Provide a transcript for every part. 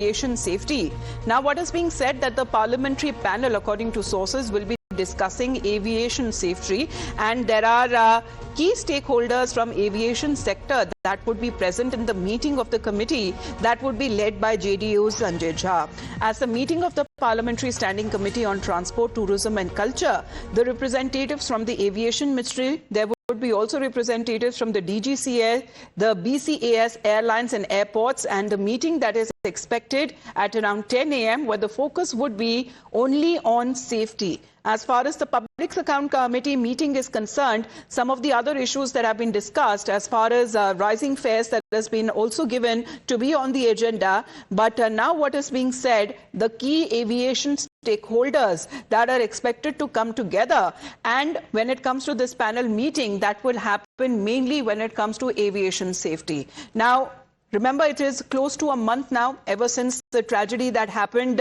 aviation safety. Now, what is being said that the parliamentary panel, according to sources, will be discussing aviation safety, and there are key stakeholders from aviation sector that would be present in the meeting of the committee that would be led by JDU's Sanjay Jha. As the meeting of the Parliamentary Standing Committee on Transport, Tourism and Culture, the representatives from the Aviation Ministry, there would be also representatives from the DGCA, the BCAS, airlines and airports, and the meeting that is expected at around 10 a.m. where the focus would be only on safety. As far as the Public Account Committee meeting is concerned, some of the other issues that have been discussed as far as rising fares that has been also given to be on the agenda. But now what is being said, the key aviation stakeholders that are expected to come together, and when it comes to this panel meeting, that will happen mainly when it comes to aviation safety. Now, remember, it is close to a month now ever since the tragedy that happened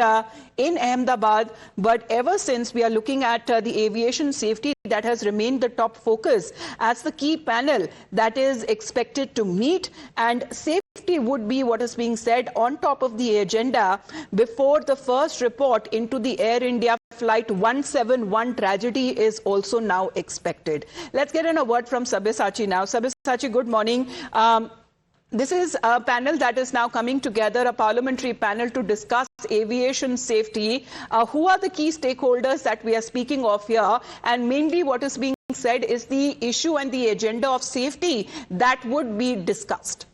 in Ahmedabad. But ever since, we are looking at the aviation safety that has remained the top focus as the key panel that is expected to meet, and safety would be what is being said on top of the agenda before the first report into the Air India Flight 171 tragedy is also now expected. Let's get in a word from Sabyasachi now. Sabyasachi, good morning. This is a panel that is now coming together, a parliamentary panel to discuss aviation safety. Who are the key stakeholders that we are speaking of here? And mainly what is being said is the issue and the agenda of safety that would be discussed.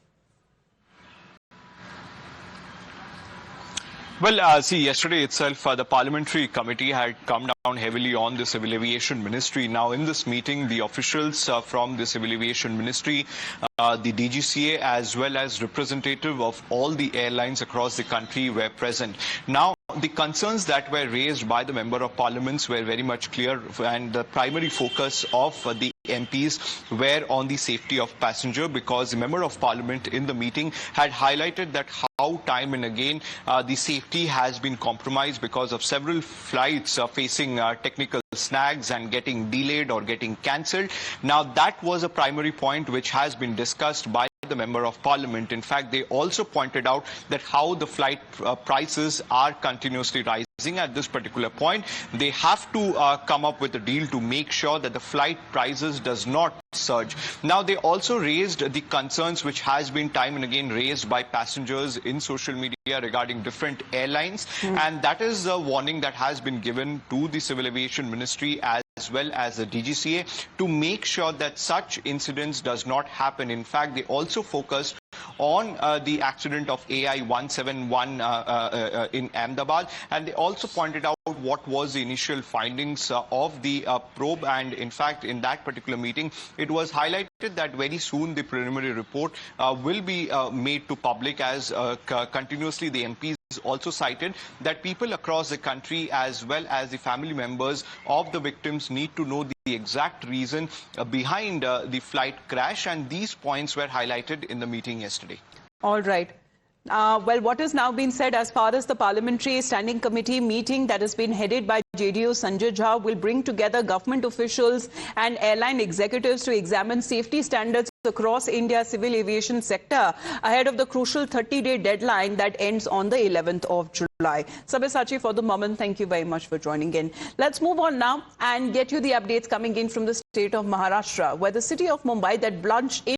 Well, see, yesterday itself, the parliamentary committee had come down heavily on the Civil Aviation Ministry. Now, in this meeting, the officials from the Civil Aviation Ministry, the DGCA, as well as representative of all the airlines across the country were present. Now, the concerns that were raised by the Member of Parliaments were very much clear, and the primary focus of the MPs were on the safety of passenger, because the Member of Parliament in the meeting had highlighted that how time and again the safety has been compromised because of several flights facing technical snags and getting delayed or getting cancelled. Now, that was a primary point which has been discussed by the Member of Parliament. In fact, they also pointed out that how the flight prices are continuously rising. At this particular point, they have to come up with a deal to make sure that the flight prices does not surge. Now, they also raised the concerns which has been time and again raised by passengers in social media regarding different airlines, and that is a warning that has been given to the Civil Aviation Ministry as well as the DGCA to make sure that such incidents does not happen. In fact, they also focused on the accident of AI 171 in Ahmedabad, and they also pointed out what was the initial findings of the probe. And in fact, in that particular meeting, it was highlighted that very soon the preliminary report will be made to public, as continuously the MPs also cited that people across the country as well as the family members of the victims need to know the exact reason behind the flight crash, and these points were highlighted in the meeting yesterday. All right. Well, what has now been said as far as the Parliamentary Standing Committee meeting that has been headed by JDU Sanjay Jha will bring together government officials and airline executives to examine safety standards across India's civil aviation sector ahead of the crucial 30-day deadline that ends on the 11th of July. Sabyasachi, for the moment, thank you very much for joining in. Let's move on now and get you the updates coming in from the state of Maharashtra, where the city of Mumbai that plunged